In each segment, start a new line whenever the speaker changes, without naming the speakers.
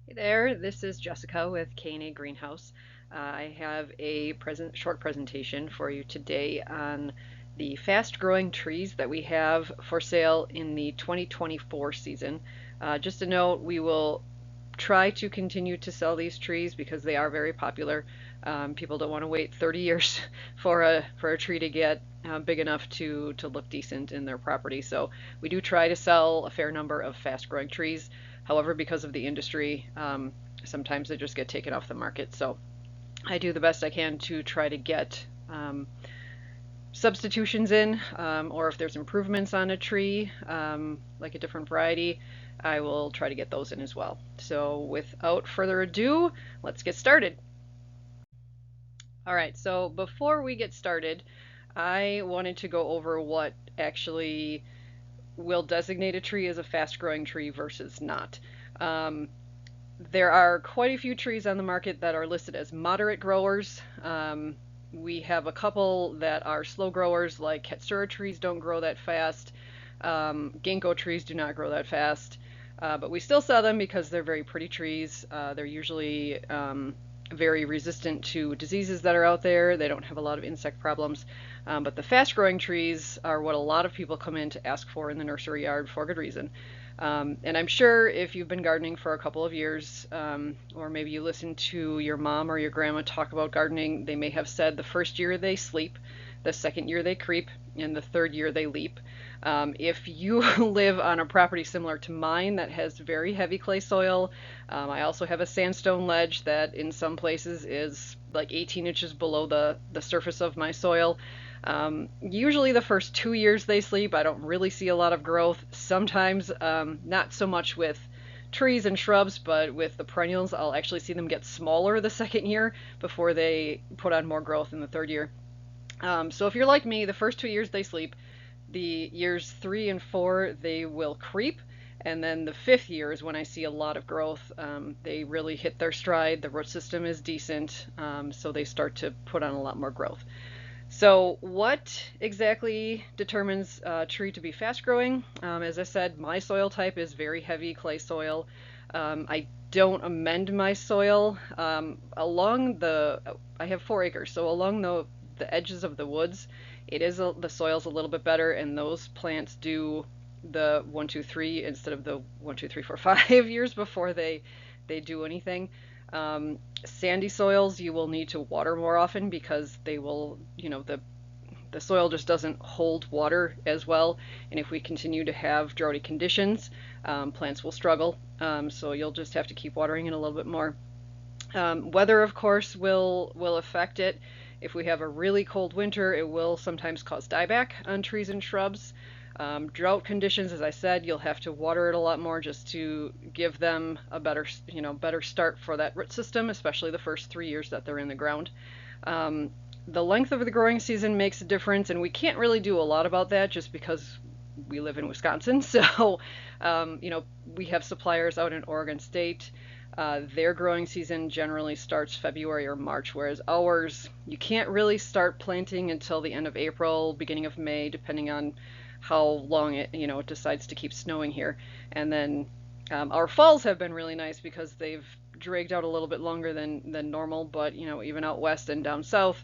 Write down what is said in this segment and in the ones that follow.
Hey there, this is Jessica with K&A Greenhouse. I have a short presentation for you today on the fast-growing trees that we have for sale in the 2024 season. Just a note, we will try to continue to sell these trees because they are very popular. People don't want to wait 30 years for a tree to get big enough to look decent in their property. So we do try to sell a fair number of fast-growing trees. However, because of the industry, sometimes they just get taken off the market. So I do the best I can to try to get substitutions in, or if there's improvements on a tree, like a different variety, I will try to get those in as well. So without further ado, let's get started. All right, so before we get started, I wanted to go over what actually will designate a tree as a fast growing tree versus not. Um, there are quite a few trees on the market that are listed as moderate growers. We have a couple that are slow growers, like Katsura trees don't grow that fast. Ginkgo trees do not grow that fast. But we still sell them because they're very pretty trees. They're usually very resistant to diseases that are out there. They don't have a lot of insect problems. But the fast growing trees are what a lot of people come in to ask for in the nursery yard for good reason. And I'm sure if you've been gardening for a couple of years, or maybe you listen to your mom or your grandma talk about gardening, they may have said the first year they sleep, the second year they creep, and the third year they leap. If you live on a property similar to mine that has very heavy clay soil, I also have a sandstone ledge that in some places is like 18 inches below the surface of my soil. Usually the first 2 years they sleep, I don't really see a lot of growth. Sometimes, not so much with trees and shrubs, but with the perennials, I'll actually see them get smaller the second year before they put on more growth in the third year. So if you're like me, the first 2 years they sleep. The years 3 and 4 they will creep. And then the fifth year is when I see a lot of growth. They really hit their stride. The root system is decent, so they start to put on a lot more growth. So what exactly determines a tree to be fast growing? As I said, my soil type is very heavy clay soil. I don't amend my soil. I have 4 acres, so along the edges of the woods, the soil's a little bit better, and those plants do the 1, 2, 3 instead of the 1, 2, 3, 4, 5 years before they do anything. Sandy soils, you will need to water more often because they will, the soil just doesn't hold water as well. And if we continue to have droughty conditions, plants will struggle. So you'll just have to keep watering it a little bit more. Weather, of course, will affect it. If we have a really cold winter, it will sometimes cause dieback on trees and shrubs. Drought conditions, as I said, you'll have to water it a lot more just to give them a better start for that root system, especially the first 3 years that they're in the ground. The length of the growing season makes a difference, and we can't really do a lot about that just because we live in Wisconsin. So, we have suppliers out in Oregon State. Their growing season generally starts February or March, whereas ours, you can't really start planting until the end of April, beginning of May, depending on how long it decides to keep snowing here. And then our falls have been really nice because they've dragged out a little bit longer than normal, but even out west and down south,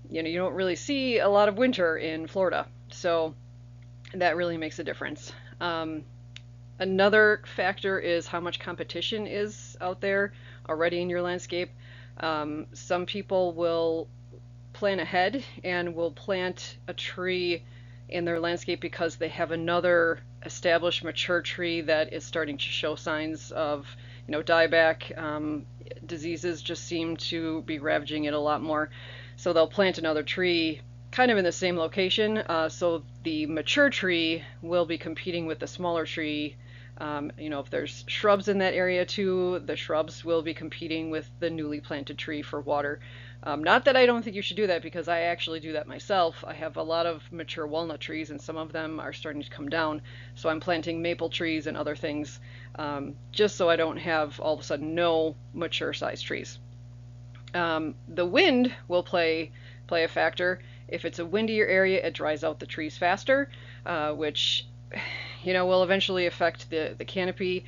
you don't really see a lot of winter in Florida. So that really makes a difference. Another factor is how much competition is out there already in your landscape. Some people will plan ahead and will plant a tree in their landscape because they have another established mature tree that is starting to show signs of dieback. Diseases just seem to be ravaging it a lot more, so they'll plant another tree kind of in the same location, so the mature tree will be competing with the smaller tree. If there's shrubs in that area too, the shrubs will be competing with the newly planted tree for water. Not that I don't think you should do that, because I actually do that myself. I have a lot of mature walnut trees, and some of them are starting to come down. So I'm planting maple trees and other things, just so I don't have all of a sudden no mature sized trees. The wind will play a factor. If it's a windier area, it dries out the trees faster, which will eventually affect the canopy.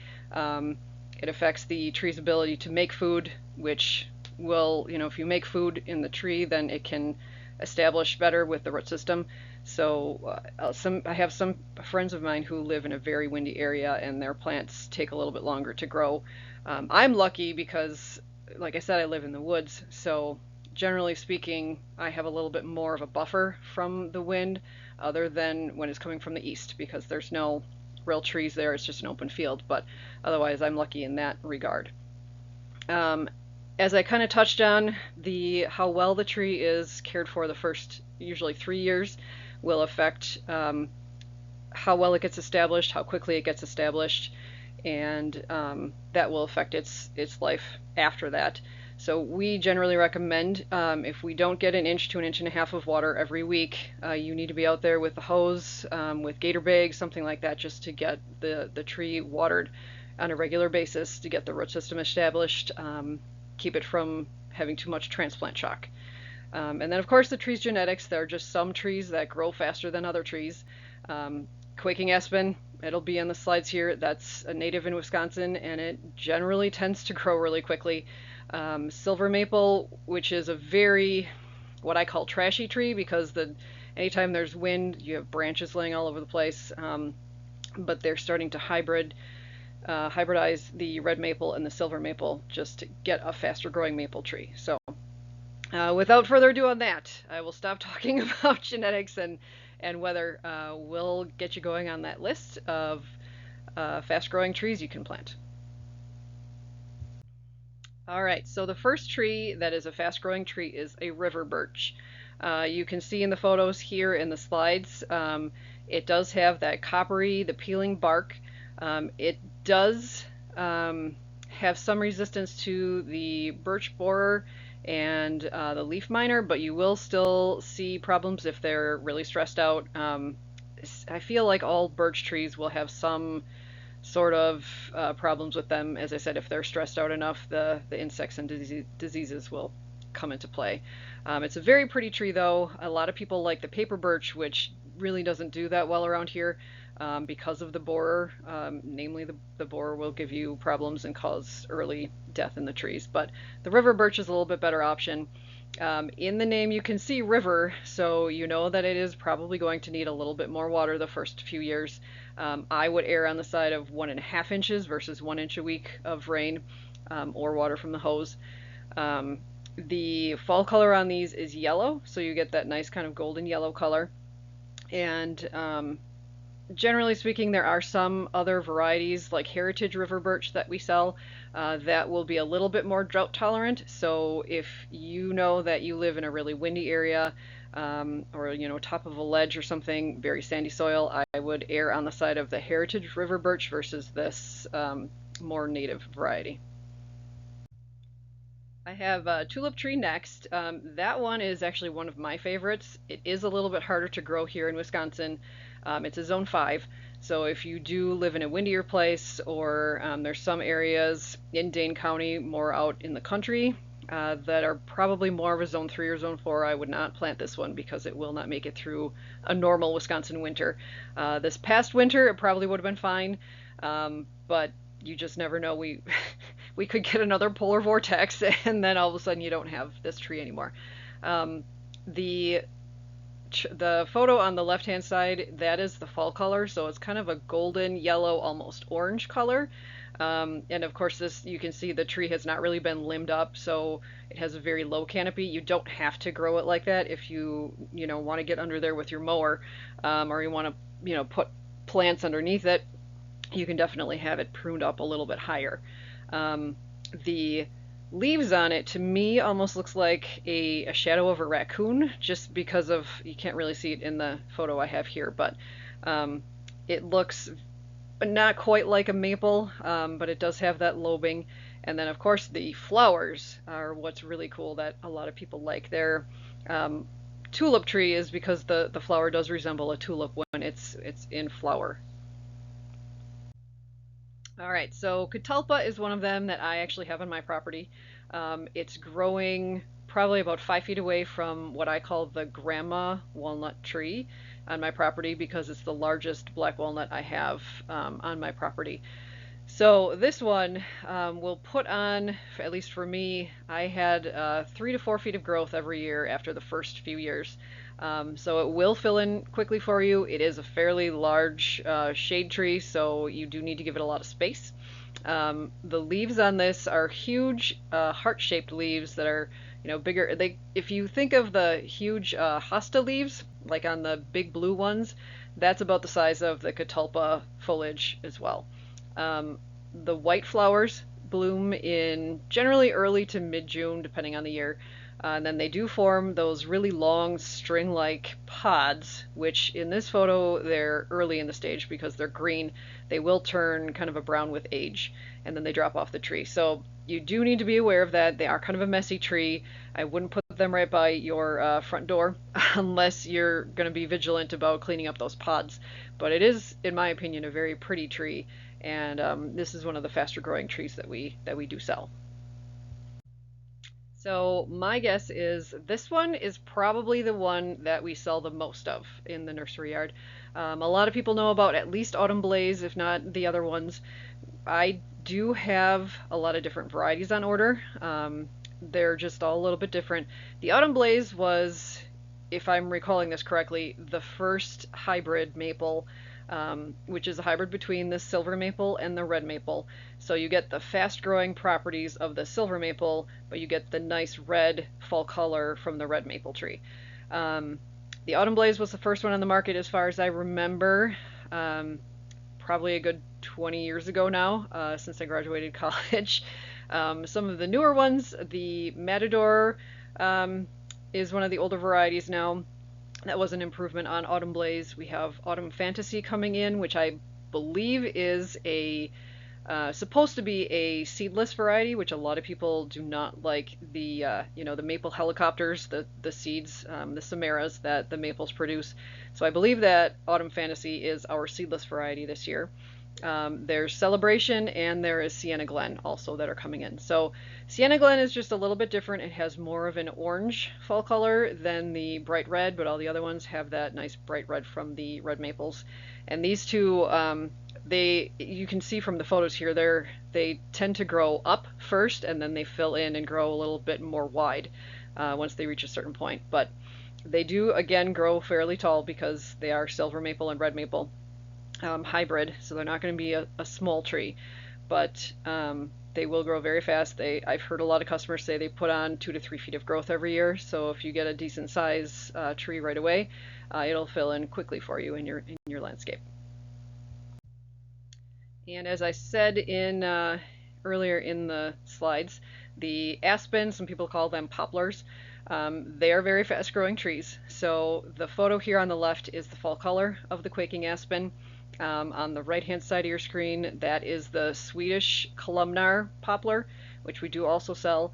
It affects the tree's ability to make food, which will, if you make food in the tree, then it can establish better with the root system. So I have some friends of mine who live in a very windy area, and their plants take a little bit longer to grow. I'm lucky because, like I said, I live in the woods, so generally speaking, I have a little bit more of a buffer from the wind, other than when it's coming from the east, because there's no real trees there. It's just an open field, but otherwise I'm lucky in that regard. As I kind of touched on, how well the tree is cared for the first usually 3 years will affect how well it gets established, how quickly it gets established, and that will affect its life after that. So we generally recommend, if we don't get an inch to an inch and a half of water every week, you need to be out there with the hose, with gator bags, something like that, just to get the tree watered on a regular basis to get the root system established, keep it from having too much transplant shock. And then of course the tree's genetics. There are just some trees that grow faster than other trees. Quaking aspen, it'll be on the slides here. That's a native in Wisconsin, and it generally tends to grow really quickly. Silver maple, which is a very, what I call trashy tree, because anytime there's wind, you have branches laying all over the place. But they're starting to hybridize the red maple and the silver maple just to get a faster growing maple tree. So without further ado on that, I will stop talking about genetics and weather. We'll get you going on that list of fast growing trees you can plant. All right, so the first tree that is a fast growing tree is a river birch. You can see in the photos here in the slides, it does have that coppery, the peeling bark. It does have some resistance to the birch borer and the leaf miner, but you will still see problems if they're really stressed out. I feel like all birch trees will have some sort of problems with them. As I said, if they're stressed out enough, the insects and diseases will come into play. It's a very pretty tree though. A lot of people like the paper birch, which really doesn't do that well around here because of the borer. Namely, the borer will give you problems and cause early death in the trees. But the river birch is a little bit better option. In the name you can see river, so you know that it is probably going to need a little bit more water the first few years. I would err on the side of 1.5 inches versus 1 inch a week of rain or water from the hose. The fall color on these is yellow, so you get that nice kind of golden yellow color. And generally speaking, there are some other varieties like heritage river birch that we sell that will be a little bit more drought tolerant. So if you know that you live in a really windy area or top of a ledge or something, very sandy soil, I would err on the side of the heritage river birch versus this more native variety. I have a tulip tree next. That one is actually one of my favorites. It is a little bit harder to grow here in Wisconsin. It's a zone 5, so if you do live in a windier place, or there's some areas in Dane County more out in the country that are probably more of a zone 3 or zone 4, I would not plant this one because it will not make it through a normal Wisconsin winter. This past winter it probably would have been fine, but you just never know. We could get another polar vortex and then all of a sudden you don't have this tree anymore. The photo on the left hand side, that is the fall color, so it's kind of a golden yellow, almost orange color. And of course you can see the tree has not really been limbed up, so it has a very low canopy. You don't have to grow it like that if you want to get under there with your mower, or you want to put plants underneath it. You can definitely have it pruned up a little bit higher. The leaves on it, to me, almost looks like a shadow of a raccoon, just because of, you can't really see it in the photo I have here, but it looks not quite like a maple, but it does have that lobing. And then of course the flowers are what's really cool that a lot of people like. Their tulip tree is because the flower does resemble a tulip when it's in flower. All right, so Catulpa is one of them that I actually have on my property. It's growing probably about 5 feet away from what I call the grandma walnut tree on my property because it's the largest black walnut I have on my property. So this one will put on, at least for me, I had 3 to 4 feet of growth every year after the first few years. So it will fill in quickly for you. It is a fairly large shade tree, so you do need to give it a lot of space. The leaves on this are huge heart-shaped leaves that are, bigger. If you think of the huge hosta leaves, like on the big blue ones, that's about the size of the Catulpa foliage as well. Um, the white flowers bloom in generally early to mid-June, depending on the year. And then they do form those really long string-like pods, which in this photo they're early in the stage because they're green. They will turn kind of a brown with age, and then they drop off the tree. So you do need to be aware of that. They are kind of a messy tree. I wouldn't put them right by your front door unless you're going to be vigilant about cleaning up those pods. But it is, in my opinion, a very pretty tree, and this is one of the faster growing trees that we do sell. So my guess is this one is probably the one that we sell the most of in the nursery yard. A lot of people know about at least Autumn Blaze, if not the other ones. I do have a lot of different varieties on order. They're just all a little bit different. The Autumn Blaze was, if I'm recalling this correctly, the first hybrid maple, which is a hybrid between the silver maple and the red maple. So you get the fast growing properties of the silver maple, but you get the nice red fall color from the red maple tree. The Autumn Blaze was the first one on the market as far as I remember, probably a good 20 years ago now, since I graduated college. Some of the newer ones, the Matador is one of the older varieties now. That was an improvement on Autumn Blaze. We have Autumn Fantasy coming in, which I believe is supposed to be a seedless variety, which a lot of people do not like. The maple helicopters, the seeds, the samaras that the maples produce. So I believe that Autumn Fantasy is our seedless variety this year. There's Celebration and there is Sienna Glen also that are coming in. So Sienna Glen is just a little bit different. It has more of an orange fall color than the bright red, but all the other ones have that nice bright red from the red maples. And these two, you can see from the photos here, they tend to grow up first and then they fill in and grow a little bit more wide once they reach a certain point. But they do again grow fairly tall because they are silver maple and red maple. Hybrid, so they're not going to be a small tree, but they will grow very fast. I've heard a lot of customers say they put on 2 to 3 feet of growth every year, so if you get a decent size tree right away, it'll fill in quickly for you in your landscape. And as I said earlier in the slides, the aspens, some people call them poplars, they are very fast growing trees. So the photo here on the left is the fall color of the quaking aspen. On the right hand side of your screen, that is the Swedish columnar poplar, which we do also sell.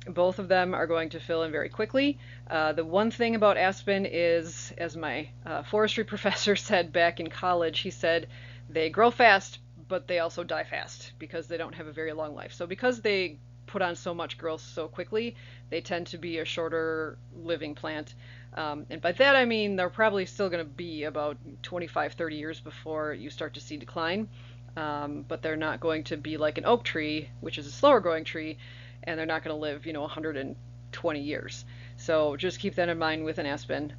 Both of them are going to fill in very quickly. The one thing about aspen is, as my forestry professor said back in college, he said they grow fast, but they also die fast because they don't have a very long life. So because they put on so much growth so quickly, they tend to be a shorter living plant. And by that I mean they're probably still going to be about 25-30 years before you start to see decline, but they're not going to be like an oak tree, which is a slower growing tree, and they're not going to live 120 years. So just keep that in mind with an aspen.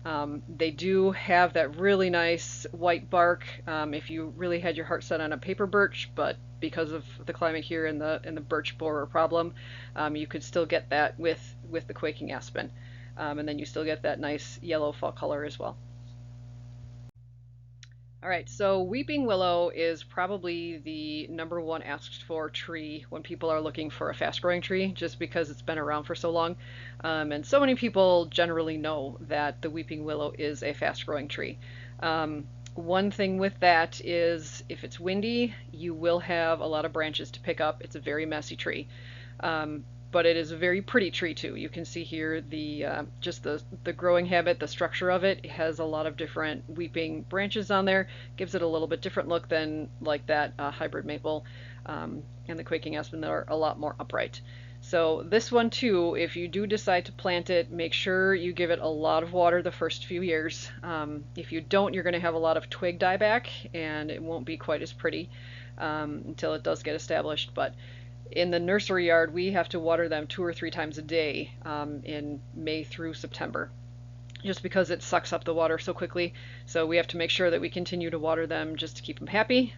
They do have that really nice white bark if you really had your heart set on a paper birch, but because of the climate here and the birch borer problem, you could still get that with the quaking aspen. And then you still get that nice yellow fall color as well. All right, so weeping willow is probably the #1 asked for tree when people are looking for a fast growing tree, just because it's been around for so long. And so many people generally know that the weeping willow is a fast growing tree. One thing with that is if it's windy, you will have a lot of branches to pick up. It's a very messy tree. But it is a very pretty tree too. You can see here just the growing habit, the structure of it. It has a lot of different weeping branches on there. Gives it a little bit different look than like that hybrid maple and the quaking aspen that are a lot more upright. So this one too, if you do decide to plant it, make sure you give it a lot of water the first few years. If you don't, you're going to have a lot of twig dieback and it won't be quite as pretty. until it does get established. But in the nursery yard, we have to water them 2 or 3 times a day in May through September, just because it sucks up the water so quickly. So we have to make sure that we continue to water them just to keep them happy,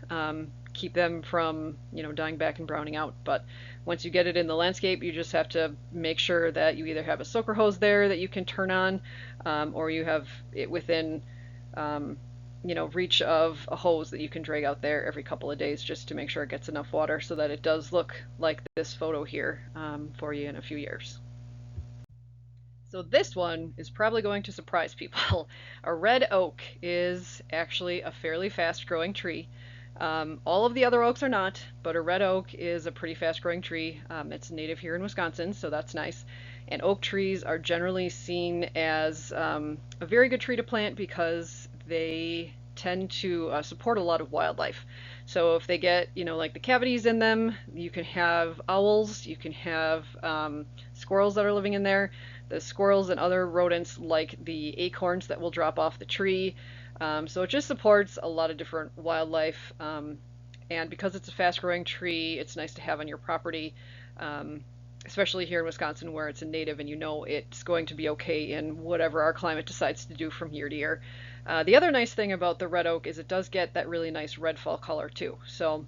keep them from, dying back and browning out. But once you get it in the landscape, you just have to make sure that you either have a soaker hose there that you can turn on, or you have it within reach of a hose that you can drag out there every couple of days, just to make sure it gets enough water so that it does look like this photo here for you in a few years. So this one is probably going to surprise people. A red oak is actually a fairly fast growing tree. All of the other oaks are not, but a red oak is a pretty fast growing tree. It's native here in Wisconsin, so that's nice. And oak trees are generally seen as a very good tree to plant because they tend to support a lot of wildlife. So if they get, like the cavities in them, you can have owls, you can have squirrels that are living in there. The squirrels and other rodents like the acorns that will drop off the tree. So it just supports a lot of different wildlife. And because it's a fast growing tree, it's nice to have on your property. Especially here in Wisconsin where it's a native and it's going to be okay in whatever our climate decides to do from year to year. The other nice thing about the red oak is it does get that really nice red fall color too. So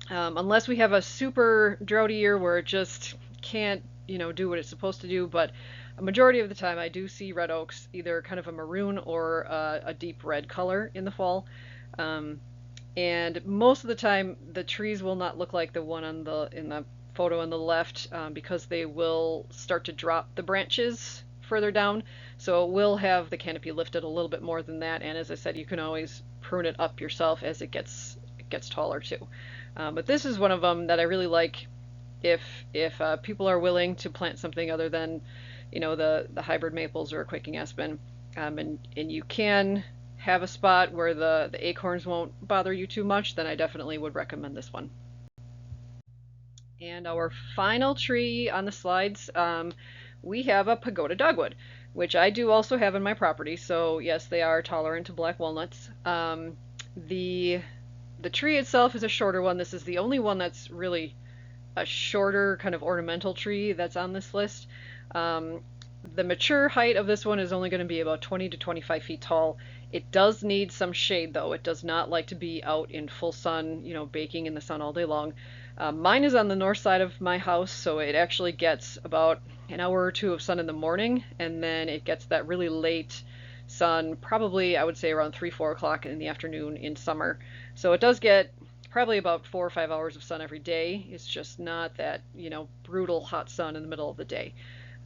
unless we have a super droughty year where it just can't do what it's supposed to do, but a majority of the time I do see red oaks either kind of a maroon or a deep red color in the fall. And most of the time the trees will not look like the one in the photo on the left, because they will start to drop the branches further down, so it will have the canopy lifted a little bit more than that. And as I said, you can always prune it up yourself as it gets taller too. But this is one of them that I really like if people are willing to plant something other than the hybrid maples or a quaking aspen, and you can have a spot where the acorns won't bother you too much, then I definitely would recommend this one. And our final tree on the slides, we have a Pagoda dogwood, which I do also have in my property. So yes, they are tolerant to black walnuts. The tree itself is a shorter one. This is the only one that's really a shorter kind of ornamental tree that's on this list. The mature height of this one is only going to be about 20 to 25 feet tall. It does need some shade though. It does not like to be out in full sun, baking in the sun all day long. Mine is on the north side of my house, so it actually gets about an hour or two of sun in the morning, and then it gets that really late sun, probably I would say around 3-4 o'clock in the afternoon in summer. So it does get probably about 4 or 5 hours of sun every day. It's just not that, brutal hot sun in the middle of the day.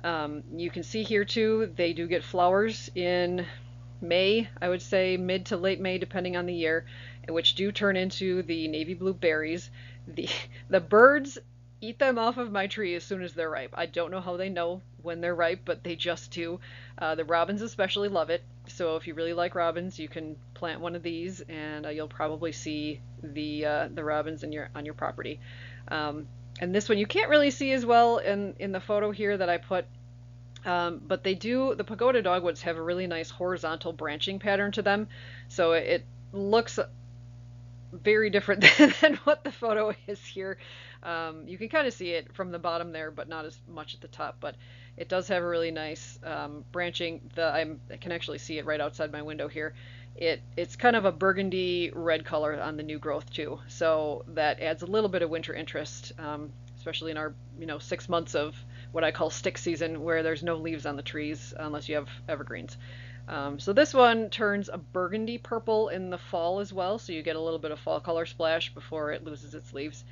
You can see here too, they do get flowers in May, I would say mid to late May, depending on the year, which do turn into the navy blue berries. The birds eat them off of my tree as soon as they're ripe. I don't know how they know when they're ripe, but they just do. The robins especially love it. So if you really like robins, you can plant one of these, and you'll probably see the robins on your property. And this one you can't really see as well in the photo here that I put. But the Pagoda dogwoods have a really nice horizontal branching pattern to them. So it looks very different than what the photo is here. You can kind of see it from the bottom there, but not as much at the top. But it does have a really nice branching. I can actually see it right outside my window here. It's kind of a burgundy red color on the new growth too, so that adds a little bit of winter interest, especially in our 6 months of what I call stick season, where there's no leaves on the trees unless you have evergreens. So this one turns a burgundy purple in the fall as well, so you get a little bit of fall color splash before it loses its leaves.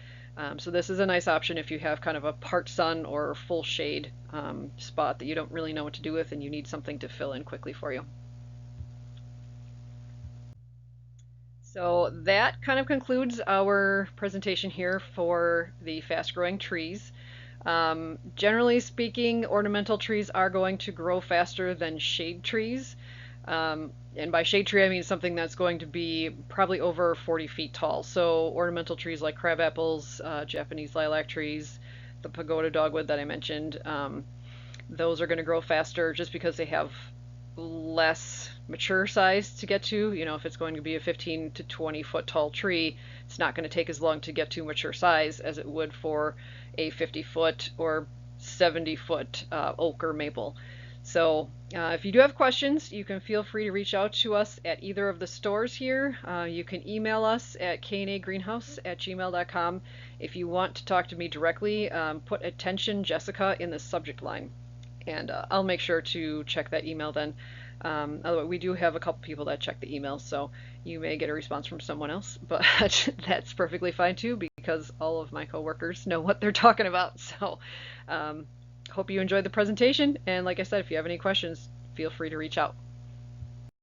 So this is a nice option if you have kind of a part sun or full shade spot that you don't really know what to do with and you need something to fill in quickly for you. So that kind of concludes our presentation here for the fast-growing trees. Generally speaking, ornamental trees are going to grow faster than shade trees. And by shade tree, I mean something that's going to be probably over 40 feet tall. So ornamental trees like crab apples, Japanese lilac trees, the Pagoda dogwood that I mentioned, those are going to grow faster just because they have less mature size to get to. You know, if it's going to be a 15 to 20 foot tall tree, it's not going to take as long to get to mature size as it would for a 50 foot or 70 foot oak or maple. So if you do have questions, you can feel free to reach out to us at either of the stores here. You can email us at knagreenhouse@gmail.com. If you want to talk to me directly, put attention Jessica in the subject line, and I'll make sure to check that email then. Otherwise, we do have a couple people that check the emails, so you may get a response from someone else, but that's perfectly fine too, because all of my coworkers know what they're talking about. So hope you enjoyed the presentation, and like I said, if you have any questions, feel free to reach out.